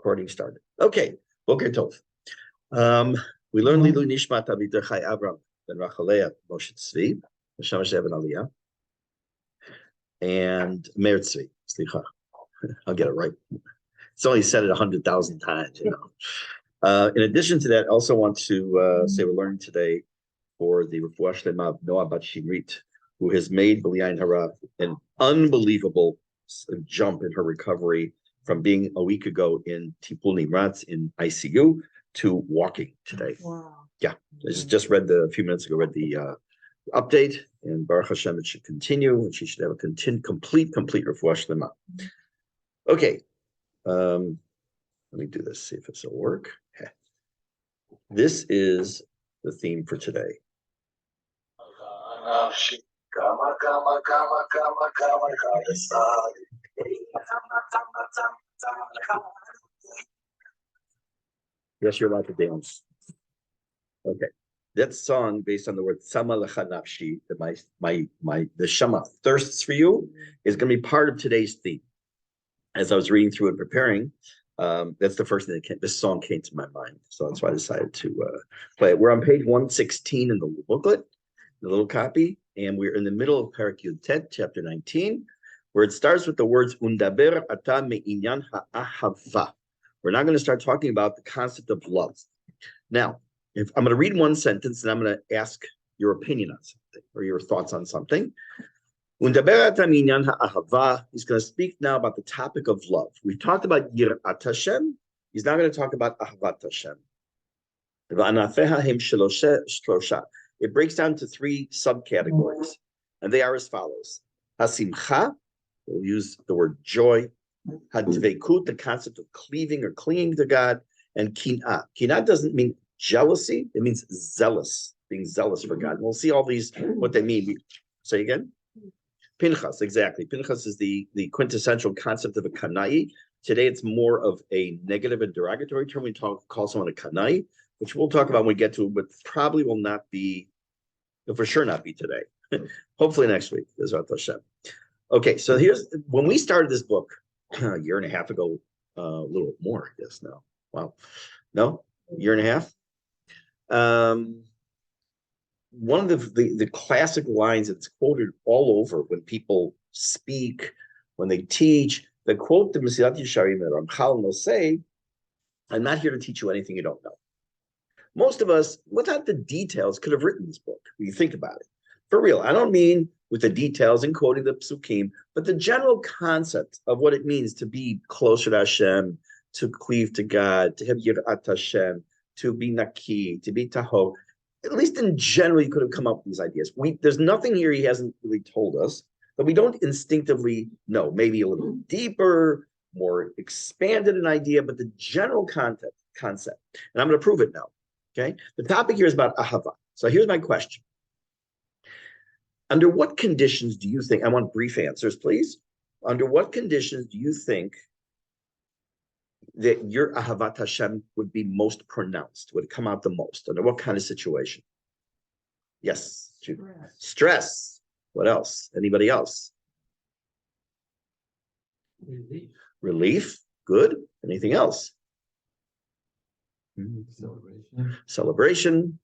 Recording started. Okay, Boker Tov. We learned Lilu Nishmat Aviter Chai Avram ben Rachalea Moshe Tzvi, Neshama Sheva Aliyah, and Meir Tzvi. Slicha, I'll get it right. It's only said it 100,000 times, you know. In addition to that, I also want to say we're learning today for the Refuah Shlema of Noah Bat Shimrit, who has made B'liyayin Hara an unbelievable jump in her recovery from being a week ago in Tipul Nimratz in ICU to walking today. Wow. Yeah, I just read a few minutes ago, read the update, and Baruch Hashem, it should continue, and she should have a complete Refuah Shlema. Okay, let me do this, see if this will work. This is the theme for today. Yes, you're allowed to dance. Okay, that song based on the word "Sama lecha nafshi," that the Shema thirsts for you, is going to be part of today's theme. As I was reading through and preparing, that's the first thing that this song came to my mind. So that's why I decided to play it. We're on page 116 in the booklet, the little copy, and we're in the middle of Parak Yud Tet, chapter 19, where it starts with the words "Undaber ata me'inyan ha'ahava." We're now going to start talking about the concept of love. Now, if I'm going to read one sentence, and I'm going to ask your opinion on something or your thoughts on something. Undaber ata me'inyan ha'ahava. He's going to speak now about the topic of love. We've talked about Yirat Hashem. He's now going to talk about Ahavat Hashem. It breaks down to three subcategories, and they are as follows. Hasimcha, we'll use the word joy. Hadveikut, the concept of cleaving or clinging to God. And kin'ah. Kin'ah doesn't mean jealousy, it means zealous, being zealous for God. And we'll see all these, what they mean. Say again? Pinchas, exactly. Pinchas is the quintessential concept of a kanai. Today it's more of a negative and derogatory term. We call someone a kanai, which we'll talk about when we get to it, but probably will not be, for sure not be today. Hopefully next week, Bezrat Hashem. Okay, so here's, when we started this book a year and a half ago, a little more, I guess now. Wow. No? A year and a half? One of the classic lines that's quoted all over when people speak, when they teach, they quote the Mesilat Yesharim that Ramchal will say, "I'm not here to teach you anything you don't know." Most of us, without the details, could have written this book, when you think about it. For real, I don't mean with the details and quoting the psukim, but the general concept of what it means to be closer to Hashem, to cleave to God, to have Yirat Hashem, to be naki, to be taho. At least in general, you could have come up with these ideas. There's nothing here he hasn't really told us that we don't instinctively know. Maybe a little deeper, more expanded an idea, but the general concept. And I'm going to prove it now. Okay, the topic here is about ahava. So here's my question. Under what conditions do you think, I want brief answers, please. Under what conditions do you think that your ahavat Hashem would be most pronounced, would come out the most? Under what kind of situation? Yes. Stress. What else? Anybody else? Relief. Good. Anything else? Celebration.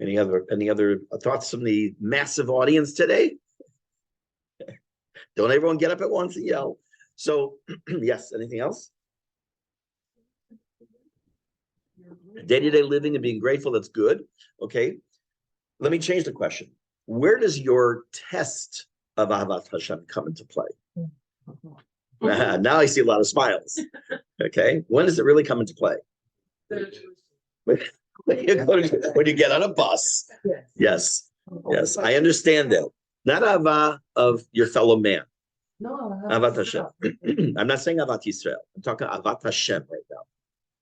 Any other thoughts from the massive audience today? Don't everyone get up at once and yell. So, yes, anything else? Day-to-day living and being grateful, that's good. Okay. Let me change the question. Where does your test of Ahavat Hashem come into play? Now I see a lot of smiles. Okay. When does it really come into play? When you get on a bus. Yes. I understand that. Not Ahava of your fellow man. No, Ahavat Hashem. I'm not saying Ahavat Yisrael. I'm talking Ahavat Hashem right now.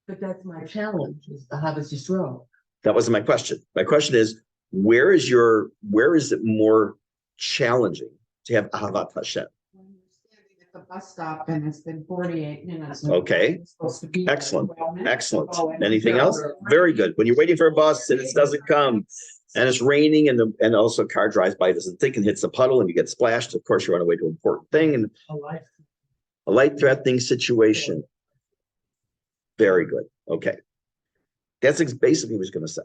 But that's my challenge, is Ahavat Yisrael. That wasn't my question. My question is, where is it more challenging to have Ahavat Hashem? When you're standing at the bus stop and it's been 48 minutes. Okay. Excellent. Anything else? Very good. When you're waiting for a bus and it doesn't come, and it's raining, and also a car drives by, doesn't think, and hits a puddle, and you get splashed. Of course, you're on the way to an important thing, and a life-threatening situation. Very good. Okay. That's basically what he's going to say.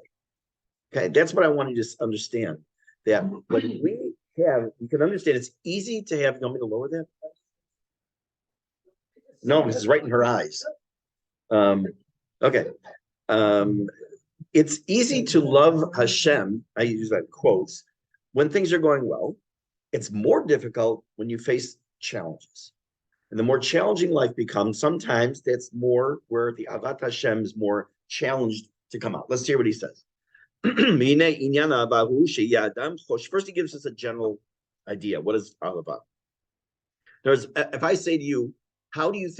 Okay. That's what I want you to understand. That when we have, you can understand it's easy to have, you want me to lower that? No, because it's right in her eyes. Okay. It's easy to love Hashem, I use that in quotes, when things are going well. It's more difficult when you face challenges. And the more challenging life becomes, sometimes that's more where the Avat Hashem is more challenged to come out. Let's hear what he says. First, he gives us a general idea. What is Ahavah? If I say to you, how do you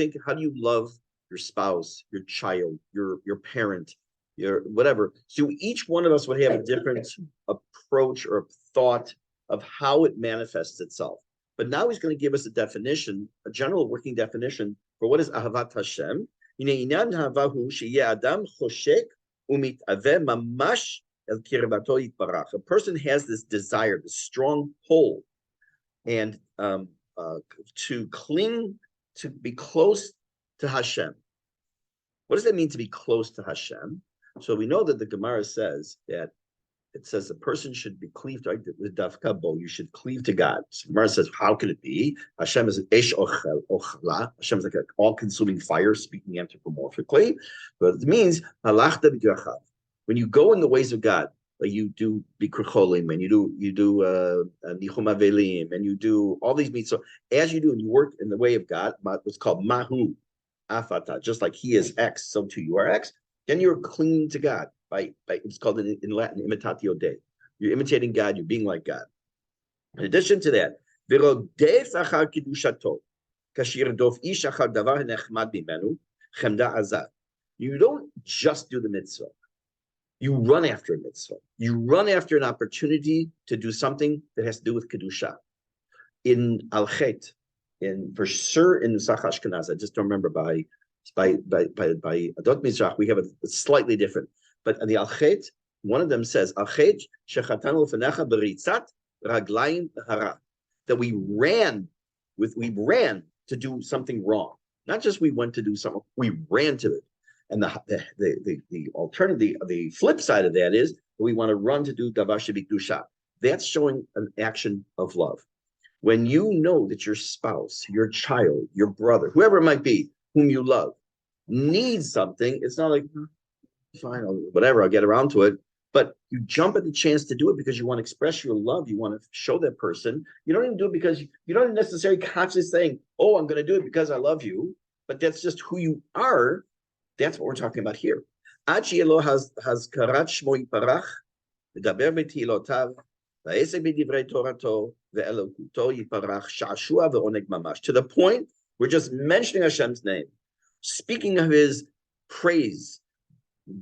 love your spouse, your child, your parent, your whatever? So each one of us would have a different approach or thought of how it manifests itself. But now he's going to give us a definition, a general working definition for what is Ahavat Hashem. A person has this desire, this strong pull, and to cling, to be close to Hashem. What does that mean to be close to Hashem? So we know that the Gemara says that it says a person should be cleaved, right? With Dafkabo, you should cleave to God. So Gemara says, how could it be? Hashem is an Esh Ochla. Hashem is like an all-consuming fire, speaking anthropomorphically. But it means halachta b'drachav. When you go in the ways of God, like you do Bikur Cholim, and you do Nichum Avelim, and you do all these meats. So as you do, and you work in the way of God, what's called Mahu Afata, just like He is X, so too you are X. Then you're clinging to God. By it's called in Latin imitatio Dei. You're imitating God. You're being like God. In addition to that, v'rodef achar kiddushato, kasher dof ish achar davar nechmad mimenu chemda azah. You don't just do the mitzvah. You run after a mitzvah. You run after an opportunity to do something that has to do with kedusha. In Al-Chet, for sure in Nusach Ashkenaz, I just don't remember by Adot Mizrach, we have a slightly different. But in the Al-Chet, one of them says, Al-Chet shechatan l'fenecha beritzat raglayim hara, that we ran to do something wrong. Not just we went to do something, we ran to it. And the alternative, the flip side of that is that we want to run to do davar shebikdusha. That's showing an action of love. When you know that your spouse, your child, your brother, whoever it might be, whom you love, needs something, it's not like, fine, whatever, I'll get around to it. But you jump at the chance to do it because you want to express your love. You want to show that person. You don't even do it because you don't necessarily consciously saying, oh, I'm going to do it because I love you. But that's just who you are. That's what we're talking about here. To the point, we're just mentioning Hashem's name, speaking of His praise,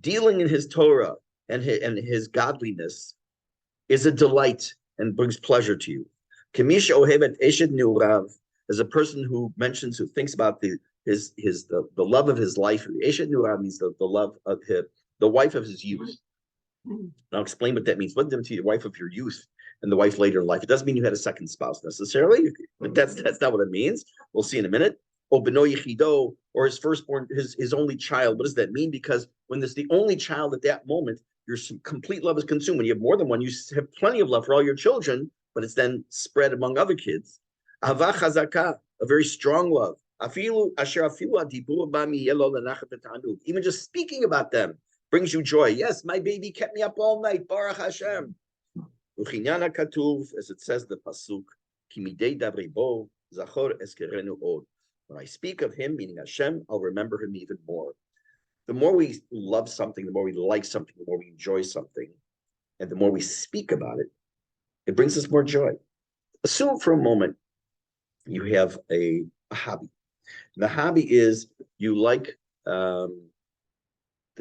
dealing in His Torah and his godliness is a delight and brings pleasure to you. As a person who mentions, who thinks about the love of his life. Eshet Nurav means the love of the wife of his youth. I'll explain what that means. What does it mean, the wife of your youth and the wife later in life? It doesn't mean you had a second spouse necessarily. But that's not what it means. We'll see in a minute. Or his firstborn, his only child. What does that mean? Because when there's the only child at that moment, your complete love is consumed. When you have more than one, you have plenty of love for all your children, but it's then spread among other kids. Ahava chazaka, a very strong love. Even just speaking about them brings you joy. Yes, my baby kept me up all night. Baruch Hashem. As it says the pasuk, when I speak of Him, meaning Hashem, I'll remember Him even more. The more we love something, the more we like something, the more we enjoy something, and the more we speak about it, it brings us more joy. Assume for a moment you have a hobby. The hobby is you like the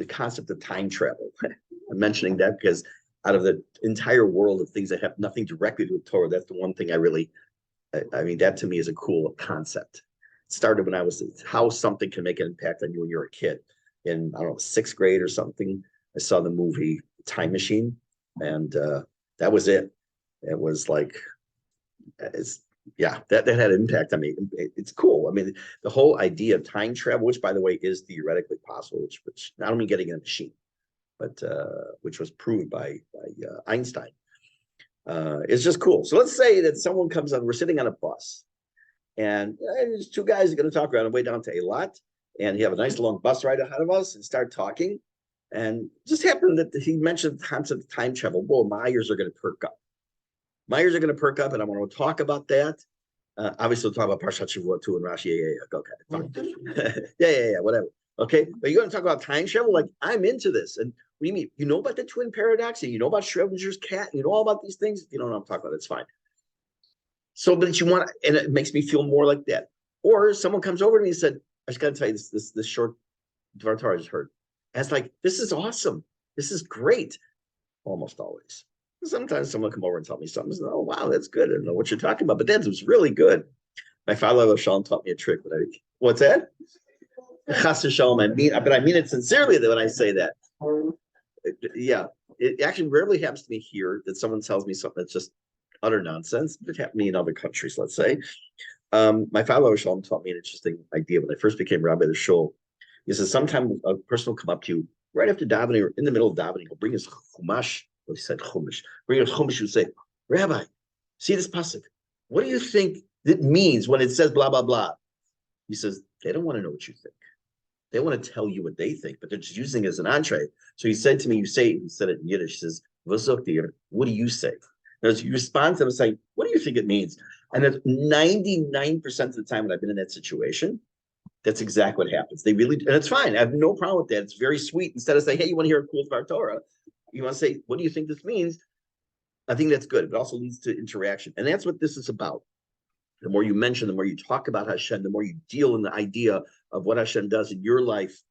concept of time travel. I'm mentioning that because out of the entire world of things that have nothing directly to do with Torah, that's the one thing that to me is a cool concept. It started when I was, how something can make an impact on you when you're a kid. In, I don't know, 6th grade or something, I saw the movie Time Machine, and that was it. It was like, yeah, that had an impact on me. It's cool. I mean, the whole idea of time travel, which by the way is theoretically possible, which not only getting in a machine, but which was proved by Einstein, is just cool. So let's say that someone comes on, we're sitting on a bus, and there's two guys are going to talk around the way down to Eilat, and you have a nice long bus ride ahead of us, and start talking. And just happened that he mentioned the concept of time travel. Whoa, my ears are going to perk up. My ears are going to perk up, and I want to talk about that. Obviously, we'll talk about Parshat Shavuot too and Rashi. Yeah. Okay, fine. yeah, whatever. Okay, but you're going to talk about time travel? Like, I'm into this. And what do you mean? You know about the twin paradox, and you know about Schrodinger's cat, and you know all about these things? If you don't know what I'm talking about, it's fine. So, but you want, and it makes me feel more like that. Or someone comes over to me and said, I just got to tell you this short Dvar Torah I just heard. And it's like, this is awesome. This is great. Almost always. Sometimes someone come over and tell me something. And, oh, wow, that's good. I don't know what you're talking about, but that was really good. My father Shalom taught me a trick. What's that? Chas Shalom. I mean it sincerely when I say that. Yeah, it actually rarely happens to me here that someone tells me something that's just utter nonsense. It happened to me in other countries, let's say. My father Shalom taught me an interesting idea when I first became rabbi of the shul. He says sometimes a person will come up to you right after davening or in the middle of davening. He'll bring his chumash. Well, he said chumash. Bring his chumash and say, Rabbi, see this pasuk. What do you think it means when it says blah blah blah? He says they don't want to know what you think. They want to tell you what they think, but they're just using it as an entree. So he said to me, he said it in Yiddish. He says, what do you say? As you respond to them saying, what do you think it means? And that's 99% of the time when I've been in that situation, that's exactly what happens. They really, and it's fine. I have no problem with that. It's very sweet. Instead of saying, hey, you want to hear a cool Dvar Torah? You want to say, what do you think this means? I think that's good. It also leads to interaction. And that's what this is about. The more you mention, the more you talk about Hashem, the more you deal in the idea of what Hashem does in your life,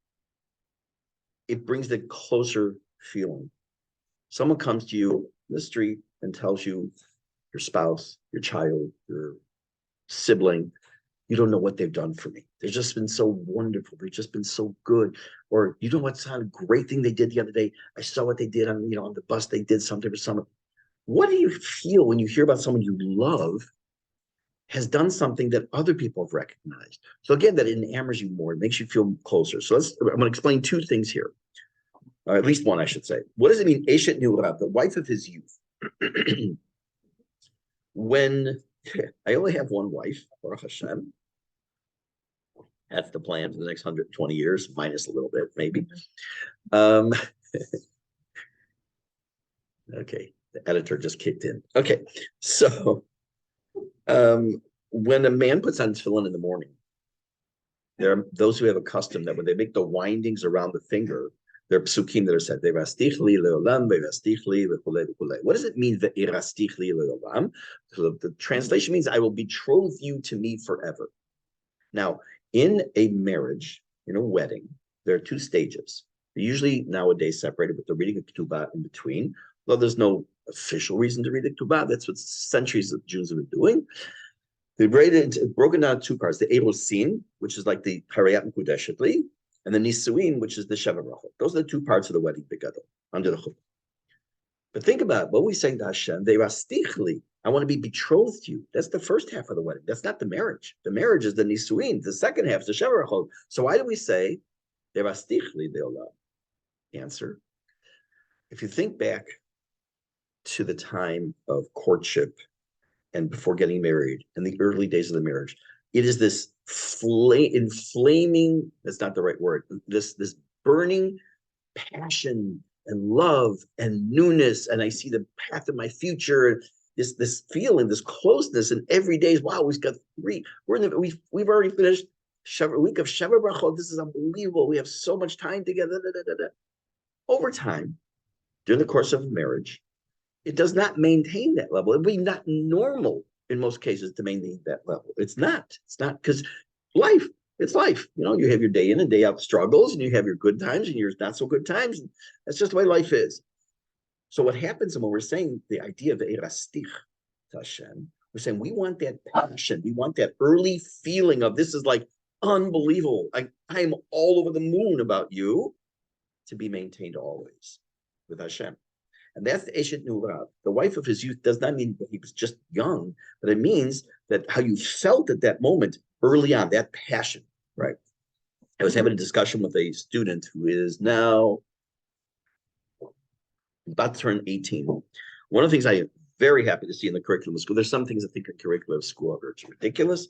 it brings the closer feeling. Someone comes to you in the street and tells you your spouse, your child, your sibling, you don't know what they've done for me. They've just been so wonderful. They've just been so good. Or you know what's a great thing they did the other day? I saw what they did on the bus. They did something for someone. What do you feel when you hear about someone you love has done something that other people have recognized? So again, that enamors you more. It makes you feel closer. So I'm going to explain two things here. Or at least one, I should say. What does it mean? Eshet Nurab, the wife of his youth. When I only have one wife, Baruch Hashem. That's the plan for the next 120 years, minus a little bit, maybe. Okay, the editor just kicked in. Okay, so when a man puts on tefillin in the morning, there are those who have a custom that when they make the windings around the finger, there are psukim that are said, what does it mean, the So the translation means, I will betroth you to me forever. Now, in a marriage, in a wedding, there are two stages. They're usually nowadays separated with the reading of ketubah in between. Though there's no official reason to read the ketubah, that's what centuries of Jews have been doing. They're broken down into two parts: the Erusin, which is like the Harayat Mekudeshetli, and the Nisuin, which is the Sheva Brachot. Those are the two parts of the wedding begadol under the chuppah. But think about what we saying to Hashem. They rastichli. I want to be betrothed to you. That's the first half of the wedding. That's not the marriage. The marriage is the nisuin. The second half is the Sheva Brachot. So why do we say they rastichli de'olam? Answer: if you think back to the time of courtship and before getting married and the early days of the marriage, it is this inflaming, that's not the right word, this burning passion and love and newness, and I see the path of my future, this feeling, this closeness, and every day is, wow, we've already finished a week of Sheva Brachot. This is unbelievable. We have so much time together. Over time, during the course of marriage, it does not maintain that level. It would be not normal in most cases to maintain that level. It's not because it's life. You have your day in and day out struggles, and you have your good times and your not so good times. And that's just the way life is. So what happens when we're saying the idea of erastich to Hashem, we're saying we want that passion. We want that early feeling of this is like unbelievable. I'm all over the moon about you, to be maintained always with Hashem. And that's the Eshet Nurav. The wife of his youth does not mean that he was just young, but it means that how you felt at that moment early on, that passion, right? I was having a discussion with a student who is now about to turn 18. One of the things I am very happy to see in the curriculum of school, there's some things I think in curriculum of school are ridiculous,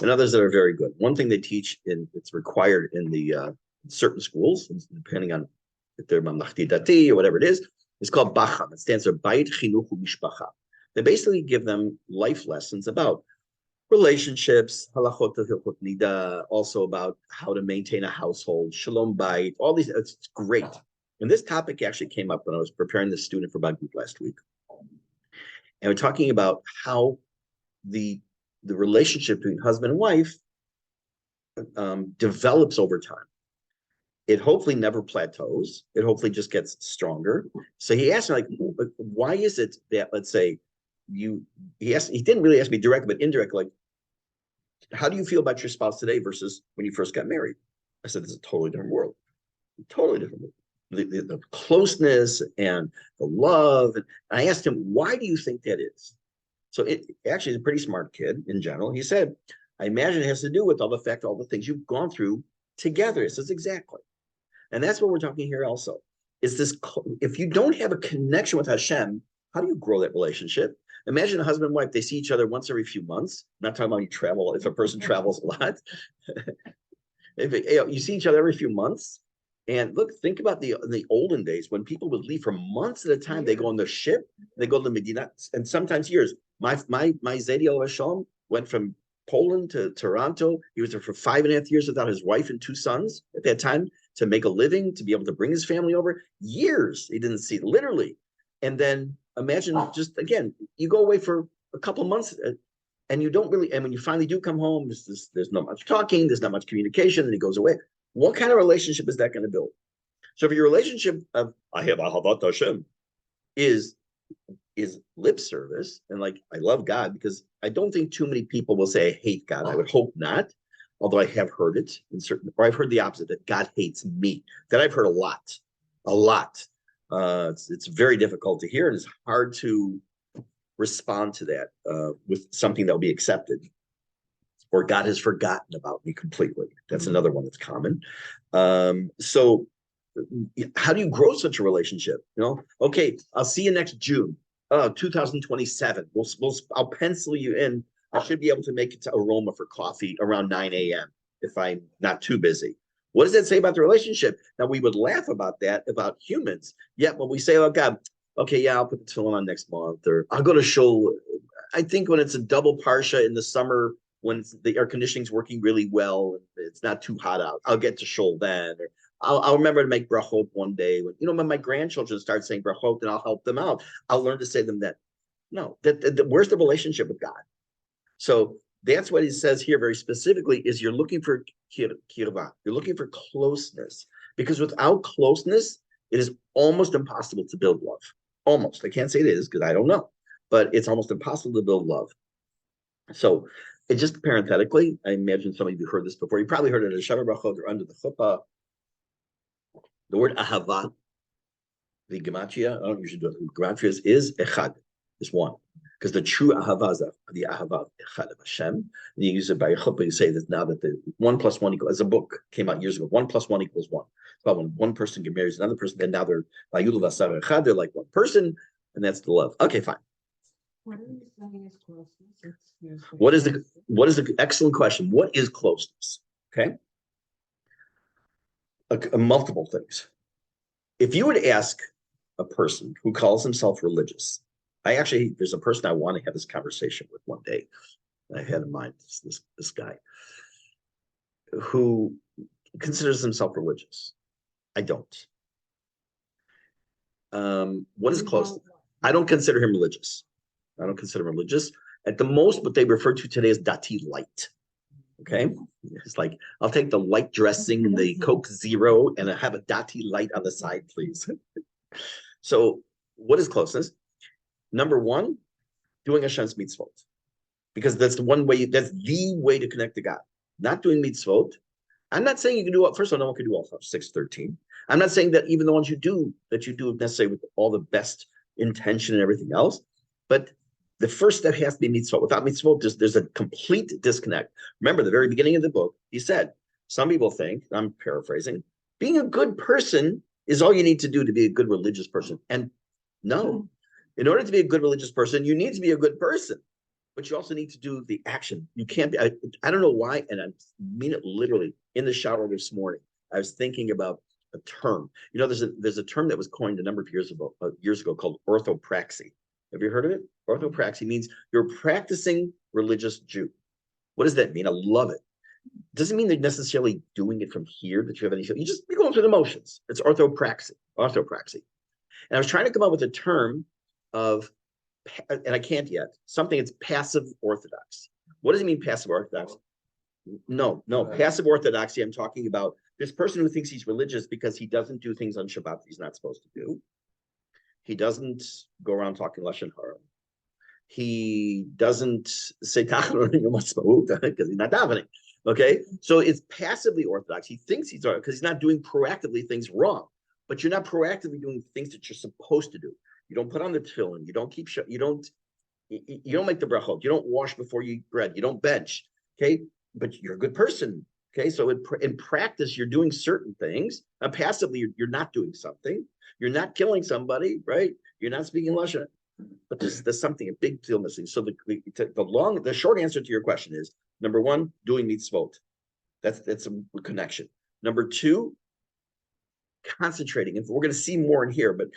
and others that are very good. One thing they teach, it's required in the certain schools, depending on if they're Mamlachti Dati or whatever it is called Bacham. It stands for Bait Chinuch Mishpacha. They basically give them life lessons about relationships, halachot hilchot nida, also about how to maintain a household, shalom bayit, all these. It's great. And this topic actually came up when I was preparing the student for Bag last week. And we're talking about how the relationship between husband and wife develops over time. It hopefully never plateaus. It hopefully just gets stronger. So he asked me, like, why is it that, let's say, he didn't really ask me direct, but indirect, like, how do you feel about your spouse today versus when you first got married? I said, this is a totally different world. Totally different world. The closeness and the love. And I asked him, why do you think that is? So it actually is a pretty smart kid in general. He said, I imagine it has to do with all the things you've gone through together. He says, exactly. And that's what we're talking here also. Is this, if you don't have a connection with Hashem, how do you grow that relationship? Imagine a husband and wife, they see each other once every few months. I'm not talking about you travel, if a person travels a lot. You see each other every few months. And look, think about the olden days when people would leave for months at a time. They go on the ship, they go to Medina, and sometimes years. My Zedi Al Hashem went from Poland to Toronto. He was there for 5.5 years without his wife and 2 sons at that time to make a living, to be able to bring his family over. Years he didn't see, literally. And then imagine just, again, you go away for a couple of months and you don't really, and when you finally do come home, there's not much talking, there's not much communication, and he goes away. What kind of relationship is that going to build? So if your relationship of I have Ahavat Hashem is lip service, and like I love God, because I don't think too many people will say I hate God. I would hope not, although I have heard it in certain, or I've heard the opposite, that God hates me. That I've heard a lot. It's very difficult to hear, and it's hard to respond to that with something that will be accepted. Or God has forgotten about me completely. That's another one that's common. So how do you grow such a relationship? Okay, I'll see you next June, 2027. I'll pencil you in. I should be able to make it to Aroma for coffee around 9 a.m. if I'm not too busy. What does that say about the relationship? Now, we would laugh about that, about humans. Yet when we say, oh, God, okay, yeah, I'll put the tefillin on next month, or I'll go to shul. I think when it's a double parsha in the summer, when the air conditioning's working really well, and it's not too hot out, I'll get to shul then. Or I'll remember to make brachot one day. When my grandchildren start saying brachot, then I'll help them out. I'll learn to say them that. No, where's the relationship with God? So that's what he says here very specifically, is you're looking for kirva. You're looking for closeness. Because without closeness, it is almost impossible to build love. Almost. I can't say it is because I don't know. But it's almost impossible to build love. So it just parenthetically, I imagine some of you heard this before. You probably heard it at Shavuot Brachot or under the chuppah. The word ahava, the gematria, I don't usually do it. The gematria is echad, is one. Because the true ahava is the ahava echad of Hashem. And you use it by chuppah, you say that now that the 1 + 1 equals, as a book came out years ago, 1 + 1 = 1. But when one person get married to another person, then now they're like one person, and that's the love. Okay, fine. What are you saying is closeness? What is the excellent question? What is closeness? Okay. Multiple things. If you would ask a person who calls himself religious, there's a person I want to have this conversation with one day. I had in mind this guy who considers himself religious. I don't. What is close? I don't consider him religious. I don't consider him religious. At the most, what they refer to today is dati light. Okay? It's like, I'll take the light dressing and the Coke Zero and I have a dati light on the side, please. So what is closeness? Number one, doing Hashem's mitzvot. Because that's the way to connect to God. Not doing mitzvot. I'm not saying you can do all, first of all, no one can do all 613. I'm not saying that even the ones you do necessarily with all the best intention and everything else. But the first step has to be mitzvot. Without mitzvot, there's a complete disconnect. Remember, the very beginning of the book, he said, some people think, I'm paraphrasing, being a good person is all you need to do to be a good religious person. And no, in order to be a good religious person, you need to be a good person, but you also need to do the action. You can't be, I don't know why, and I mean it literally. In the shower this morning, I was thinking about a term. You know, there's a term that was coined a number of years ago called orthopraxy. Have you heard of it? Orthopraxy means you're a practicing religious Jew. What does that mean? I love it. It doesn't mean they're necessarily doing it from here that you have any. You're going through the motions. It's orthopraxy. Orthopraxy. And I was trying to come up with a term of, and I can't yet, something that's passive orthodox. What does it mean, passive orthodox? No, passive orthodoxy. I'm talking about this person who thinks he's religious because he doesn't do things on Shabbat that he's not supposed to do. He doesn't go around talking Lashon Hara. He doesn't say Tachanun because he's not davening. Okay, so it's passively orthodox. He thinks he's orthodox because he's not doing proactively things wrong. But you're not proactively doing things that you're supposed to do. You don't put on the tefillin. You don't keep. You don't make the brachot. You don't wash before you eat bread. You don't bench. Okay, but you're a good person. Okay, so in practice, you're doing certain things. Passively, you're not doing something. You're not killing somebody, right? You're not speaking Lashon. But there's something, a big deal missing. So the short answer to your question is, number one, doing mitzvot. That's a connection. Number two, concentrating. And we're going to see more in here, but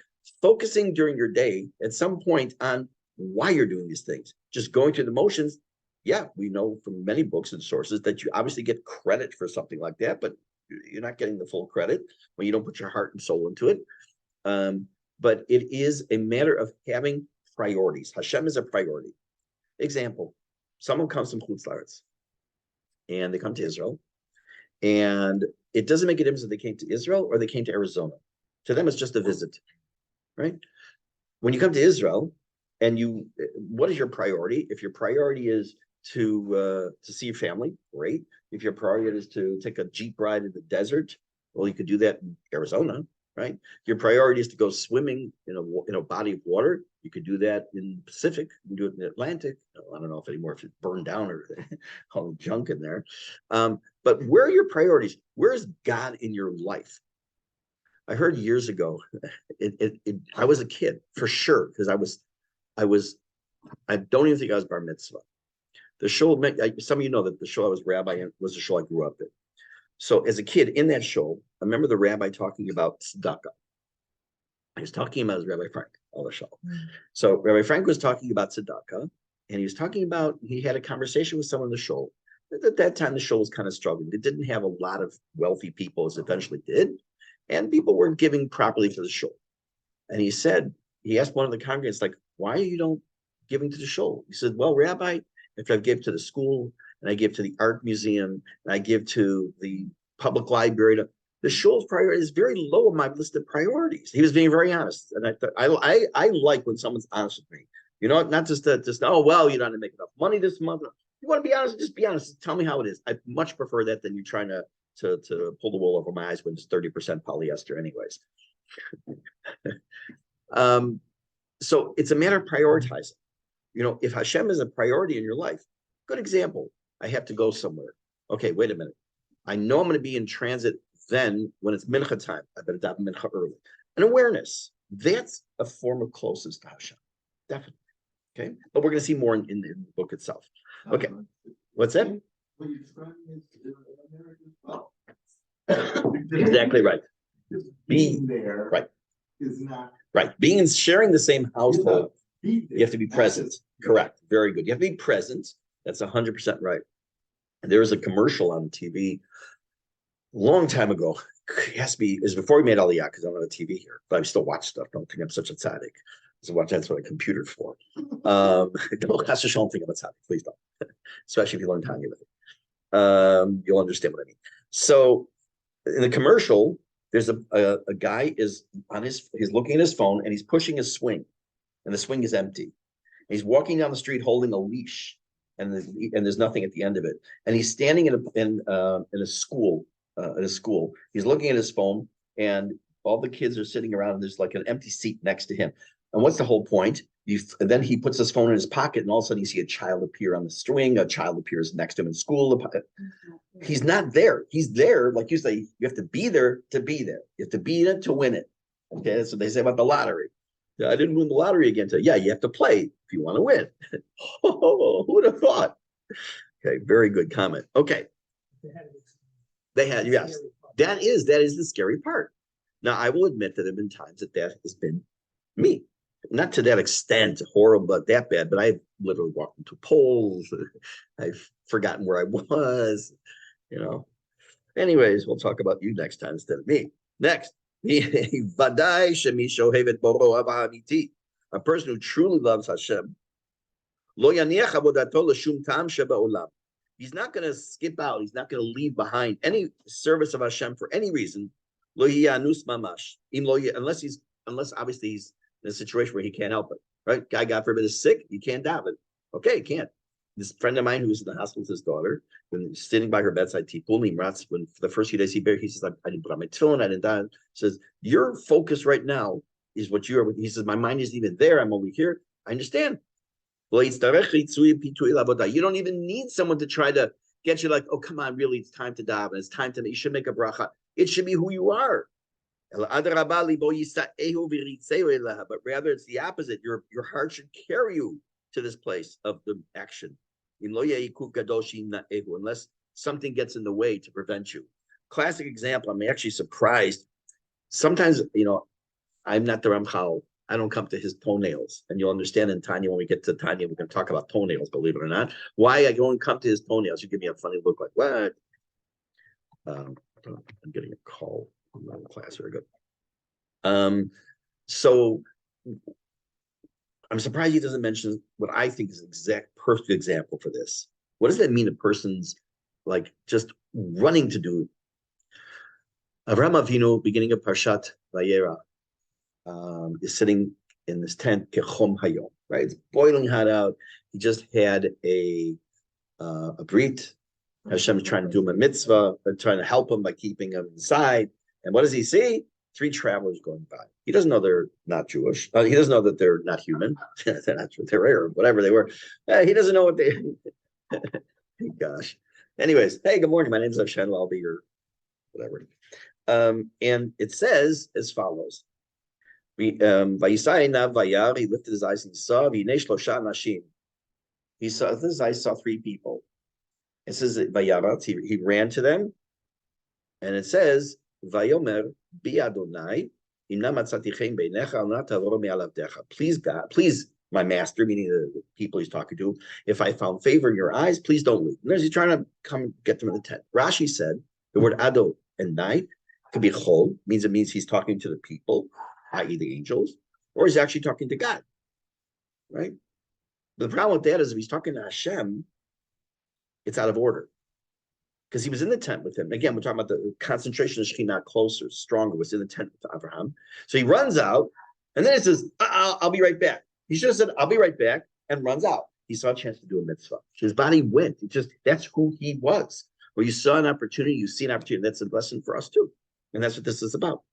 focusing during your day at some point on why you're doing these things. Just going through the motions. Yeah, we know from many books and sources that you obviously get credit for something like that, but you're not getting the full credit when you don't put your heart and soul into it. But it is a matter of having priorities. Hashem is a priority. Example, someone comes from Chutz La'aretz and they come to Israel, and it doesn't make a difference if they came to Israel or they came to Arizona. To them, it's just a visit, right? When you come to Israel, and what is your priority? If your priority is to see your family, great. If your priority is to take a Jeep ride in the desert, well, you could do that in Arizona, right? Your priority is to go swimming in a body of water. You could do that in the Pacific. You can do it in the Atlantic. I don't know if anymore if it's burned down or all the junk in there. But where are your priorities? Where is God in your life? I heard years ago. I was a kid for sure because I don't even think I was bar mitzvah. The shul, some of you know that the shul I was rabbi in was the shul I grew up in. So as a kid in that shul, I remember the rabbi talking about tzedakah. He was talking about his Rabbi Frank, all the shul. So Rabbi Frank was talking about tzedakah, and he was talking about, he had a conversation with someone in the shul. At that time, the shul was kind of struggling. It didn't have a lot of wealthy people as it eventually did, and people weren't giving properly to the shul. And he asked one of the congregants, like, why are you don't giving to the shul? He said, well, Rabbi, if I give to the school, and I give to the art museum, and I give to the public library, the shul's priority is very low on my list of priorities. He was being very honest. And I like when someone's honest with me. Not just oh, well, you don't make enough money this month. You want to be honest, just be honest. Tell me how it is. I much prefer that than you trying to pull the wool over my eyes when it's 30% polyester anyways. So it's a matter of prioritizing. If Hashem is a priority in your life, good example. I have to go somewhere. Okay, wait a minute. I know I'm going to be in transit then when it's mincha time. I better daven mincha early. An awareness. That's a form of closeness to Hashem. Definitely. Okay, but we're going to see more in the book itself. Okay, what's that? Exactly right. Being there, right, is not right. Being and sharing the same household, you have to be present. Correct. Very good. You have to be present. That's 100% right. And there was a commercial on TV a long time ago. It has to be is before we made Aliyah because I don't have a TV here, but I still watch stuff. Don't think I'm such a tzaddik. So watch that's what a computer's for. Don't think I'm a tzaddik. Please don't. Especially if you learn Tanya with it. You'll understand what I mean. So in the commercial, there's a guy he's looking at his phone and he's pushing his swing, and the swing is empty. He's walking down the street holding a leash, and there's nothing at the end of it. And he's standing in a school. He's looking at his phone, and all the kids are sitting around, and there's like an empty seat next to him. And what's the whole point? And then he puts his phone in his pocket, and all of a sudden you see a child appear on the string. A child appears next to him in school. He's not there. He's there, like you say. You have to be there to be there. You have to be in it to win it. Okay, that's what they say about the lottery. I didn't win the lottery again. So yeah, you have to play if you want to win. Oh, who would have thought? Okay, very good comment. Okay, they had yes. That is the scary part. Now I will admit that there have been times that has been me. Not to that extent, horrible, but that bad. But I've literally walked into poles. I've forgotten where I was. Anyways, we'll talk about you next time instead of me. Next, a person who truly loves Hashem, he's not going to skip out. He's not going to leave behind any service of Hashem for any reason. Unless obviously he's in a situation where he can't help it, right? Guy, God forbid, is sick. You can't daven. Okay, he can't. This friend of mine who's in the hospital with his daughter, when sitting by her bedside, when for the first few days he says, I didn't put on my tefillin, I didn't daven. Says, your focus right now is what you are. He says, my mind isn't even there. I'm only here. I understand. You don't even need someone to try to get you like, oh, come on, really, it's time to daven. It's time to, you should make a bracha. It should be who you are. But rather it's the opposite. Your heart should carry you to this place of the action. Unless something gets in the way to prevent you. Classic example, I'm actually surprised. Sometimes, I'm not the Ramchal. I don't come to his toenails. And you'll understand in Tanya, when we get to Tanya, we're going to talk about toenails, believe it or not. Why I don't come to his toenails? You give me a funny look like, what? I'm getting a call from my class. Very good. So I'm surprised he doesn't mention what I think is an exact perfect example for this. What does that mean? A person's like just running to do. Avraham Avinu, beginning of Parshat Vayera, is sitting in this tent, kechom hayom, right? It's boiling hot out. He just had a brit. Hashem is trying to do him a mitzvah, but trying to help him by keeping him inside. And what does he see? 3 travelers going by. He doesn't know they're not Jewish. He doesn't know that they're not human. They're not they're Arab, whatever they were. He doesn't know what they. Gosh. Anyways, hey, good morning. My name is Hashem. I'll be your whatever. And it says as follows. He lifted his eyes and he saw. He saw his eyes saw 3 people. It says Vayarat, he ran to them, and it says Vayomer bi Adonai imna matzati chen beinecha al na tavor me'alavdecha. Please God, please my master, meaning the people he's talking to, if I found favor in your eyes, please don't leave. And he's trying to come get them in the tent. Rashi said the word Ado and night could be chol, means he's talking to the people, i.e. the angels, or he's actually talking to God, right? The problem with that is if he's talking to Hashem, it's out of order. Because he was in the tent with him. Again, we're talking about the concentration of Shekhinah closer, stronger, was in the tent with Abraham. So he runs out, and then it says, I'll be right back. He should have said, I'll be right back, and runs out. He saw a chance to do a mitzvah. His body went. That's who he was. Where you saw an opportunity, you see an opportunity. That's a lesson for us too. And that's what this is about.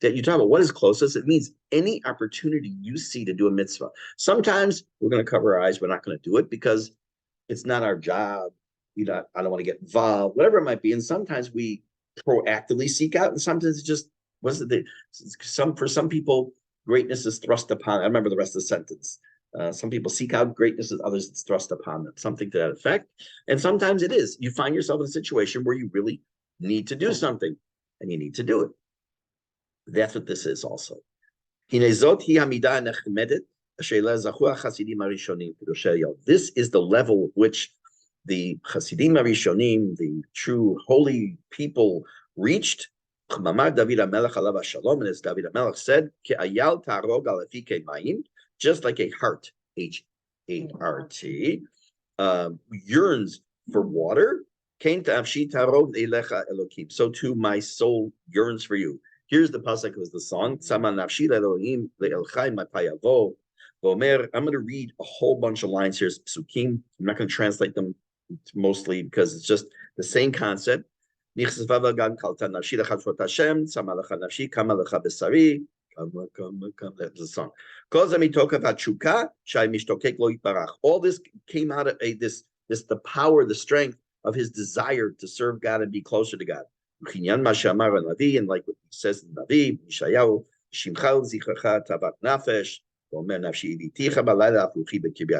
That you talk about what is closest. It means any opportunity you see to do a mitzvah. Sometimes we're going to cover our eyes. We're not going to do it because it's not our job. I don't want to get involved, whatever it might be. And sometimes we proactively seek out, and sometimes it's just for some people, greatness is thrust upon. I remember the rest of the sentence. Some people seek out greatness, and others it's thrust upon them, something to that effect. And sometimes it is. You find yourself in a situation where you really need to do something, and you need to do it. That's what this is also. This is the level which the Hasidim Arishonim, the true holy people, reached. And as David HaMelech said, just like a heart, H-A-R-T, yearns for water, so too my soul yearns for you. Here's the pasuk was the song. I'm going to read a whole bunch of lines here. Psukim. I'm not going to translate them mostly because it's just the same concept. That's the song. All this came out of the power, the strength of his desire to serve God and be closer to God. And like what he says in Navi, Yeshayahu, Shimcha zichacha tavat nafesh, ואומר נפשי הביתיך בלילה אפרוכי בקרבי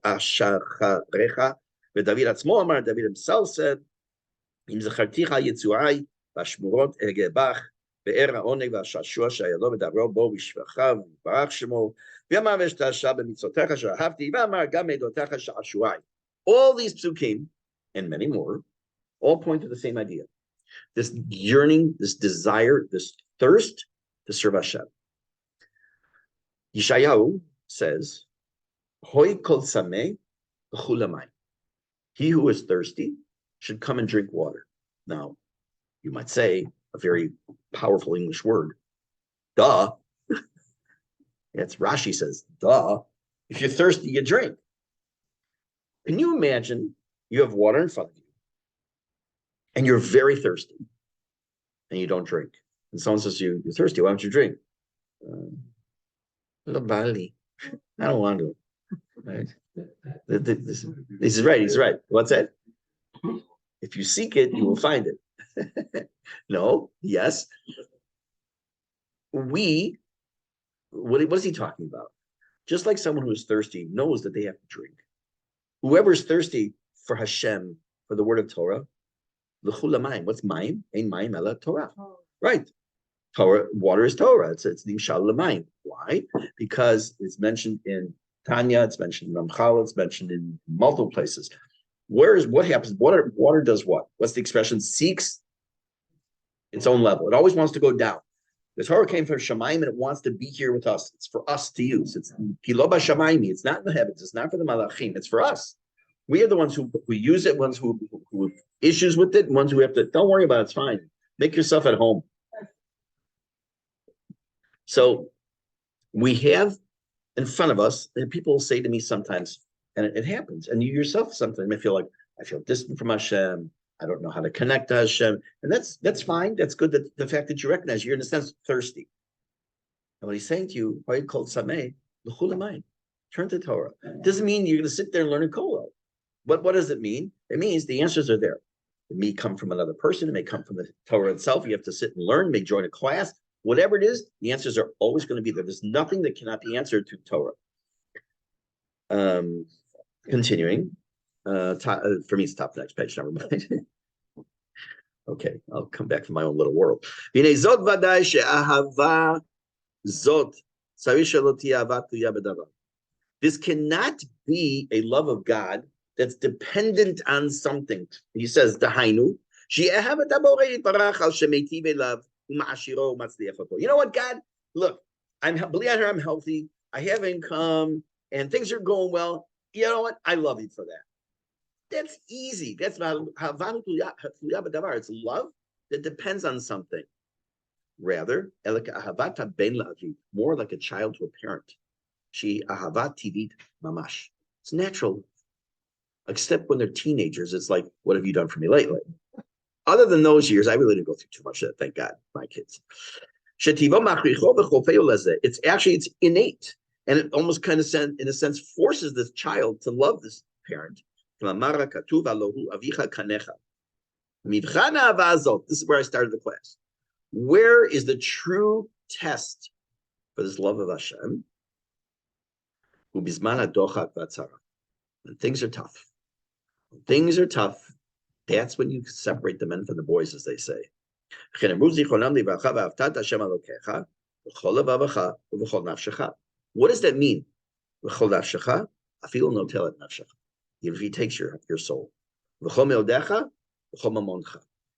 אשחריך, ודוד עצמו אמר, David himself said, אם זכרתיך יצועי, והשמורות אגע בך, באר העונג והשעשוע שהיה לו, ודברו בו בשבחיו, וברך שמו, ואמר ושתעשע במצוותיך אשר אהבתי, ואמר גם מעדותיך שעשועי. All these psukim, and many more, all point to the same idea. This yearning, this desire, this thirst to serve Hashem. Yeshayahu says, Hoi kol sameh v'chulamai. He who is thirsty should come and drink water. Now, you might say a very powerful English word, duh. It's Rashi says, duh. If you're thirsty, you drink. Can you imagine you have water in front of you and you're very thirsty and you don't drink? And someone says to you, you're thirsty, why don't you drink? I don't want to. Right? He's right. He's right. What's that? If you seek it, you will find it. No, yes. What is he talking about? Just like someone who is thirsty knows that they have to drink. Whoever is thirsty for Hashem, for the word of Torah, l'chulamayim. What's mayim? Ein mayim ela Torah. Right. Torah, water is Torah. It's nimshal l'mayim. Why? Because it's mentioned in Tanya, it's mentioned in Ramchal, it's mentioned in multiple places. What happens? Water does what? What's the expression? Seeks its own level. It always wants to go down. The Torah came from Shamayim and it wants to be here with us. It's for us to use. It's kiloba Shamayim. It's not in the heavens. It's not for the malachim. It's for us. We are the ones who use it, ones who have issues with it, ones who have to, don't worry about it. It's fine. Make yourself at home. So we have in front of us, and people say to me sometimes, and it happens, and you yourself sometimes may feel like, I feel distant from Hashem. I don't know how to connect to Hashem. And that's fine. That's good. That the fact that you recognize you're in a sense thirsty. And what he's saying to you, why called Sameh, l'chulamayim, turn to Torah. It doesn't mean you're going to sit there and learn a kollel. But what does it mean? It means the answers are there. It may come from another person. It may come from the Torah itself. You have to sit and learn. You may join a class. Whatever it is, the answers are always going to be there. There's nothing that cannot be answered to Torah. Continuing. For me, it's top next page. Never mind. Okay, I'll come back to my own little world. This cannot be a love of God that's dependent on something. He says, "Dahainu, you know what, God? Look, I'm healthy. I have income, and things are going well. You know what? I love you for that." That's easy. That's not it's love that depends on something. Rather, more like a child to a parent. Mamash. It's natural. Except when they're teenagers, it's like, what have you done for me lately? Other than those years, I really didn't go through too much of that, thank God, my kids. It's innate. And it almost kind of, in a sense, forces this child to love this parent. This is where I started the class. Where is the true test for this love of Hashem? When things are tough. When things are tough, that's when you separate the men from the boys, as they say. What does that mean? Even if he takes your soul.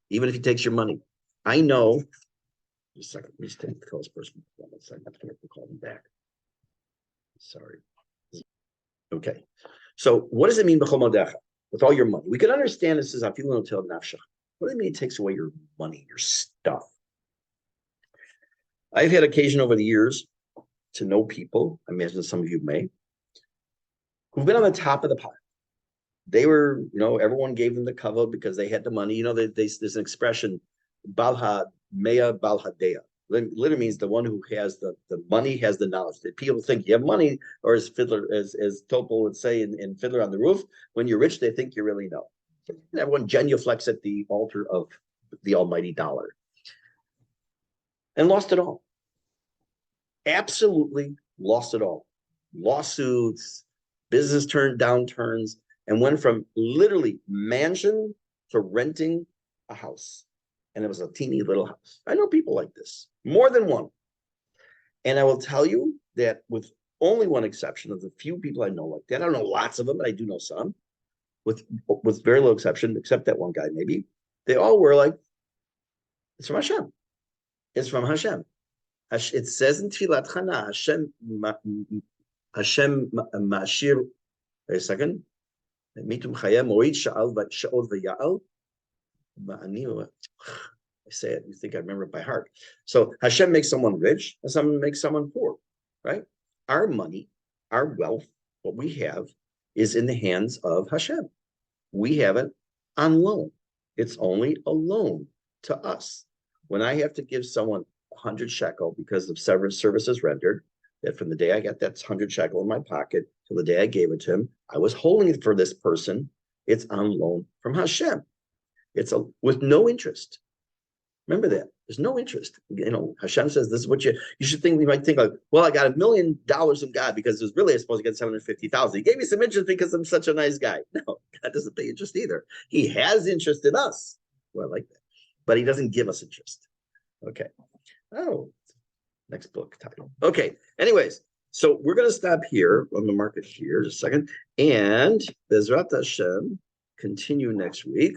Even if he takes your money. I know. Just a second. Let me just take the closest person. One second. I have to call them back. Sorry. Okay. So what does it mean with all your money? We can understand this as afilu notel nafshach. What does it mean it takes away your money, your stuff? I've had occasion over the years to know people, I imagine some of you may, who've been on the top of the pile. They were, everyone gave them the kavod because they had the money. There's an expression, balha mea balha dea. Literally means the one who has the money has the knowledge. That people think you have money, or as Fiddler, as Topol would say in Fiddler on the Roof, when you're rich, they think you really know. And everyone genuflects at the altar of the almighty dollar. And lost it all. Absolutely lost it all. Lawsuits, business downturns, and went from literally mansion to renting a house. And it was a teeny little house. I know people like this, more than one. And I will tell you that with only one exception of the few people I know like that, I don't know lots of them, but I do know some, with very little exception, except that one guy maybe, they all were like, it's from Hashem. It's from Hashem. It says in Tfilat Chana, Hashem Ma'ashir, wait a second, Mitum Chayem Moed Sha'al Sha'od V'Ya'al, I say it, you think I remember it by heart. So Hashem makes someone rich and someone makes someone poor, right? Our money, our wealth, what we have is in the hands of Hashem. We have it on loan. It's only a loan to us. When I have to give someone 100 shekel because of several services rendered, that from the day I got that 100 shekel in my pocket till the day I gave it to him, I was holding it for this person. It's on loan from Hashem. It's with no interest. Remember that. There's no interest. Hashem says this is what you should think. We might think like, well, I got $1 million from God because it was really supposed to get 750,000. He gave me some interest because I'm such a nice guy. No, God doesn't pay interest either. He has interest in us. Well, I like that. But he doesn't give us interest. Okay. Oh, next book title. Okay. Anyways, so we're going to stop here. I'm going to mark it here just a second. And Bezrat Hashem, continue next week.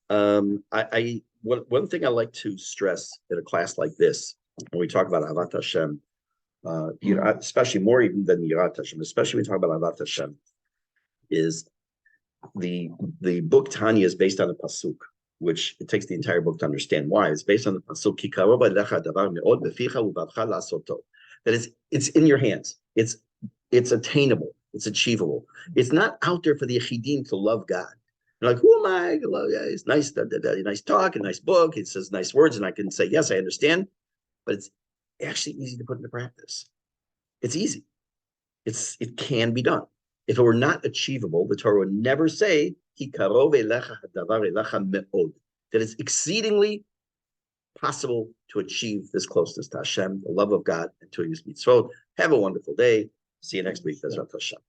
One thing I like to stress in a class like this, when we talk about Avat Hashem, especially more even than Yirat Hashem, especially when we talk about Avat Hashem, is the book Tanya is based on a pasuk, which it takes the entire book to understand why. It's based on the pasuk that it's in your hands. It's attainable. It's achievable. It's not out there for the Yechidim to love God. You're like, who am I? It's nice, nice talk, a nice book. It says nice words, and I can say, yes, I understand. But it's actually easy to put into practice. It's easy. It can be done. If it were not achievable, the Torah would never say, that it's exceedingly possible to achieve this closeness to Hashem, the love of God, and to His mitzvot. Have a wonderful day. See you next week. Bezrat Hashem.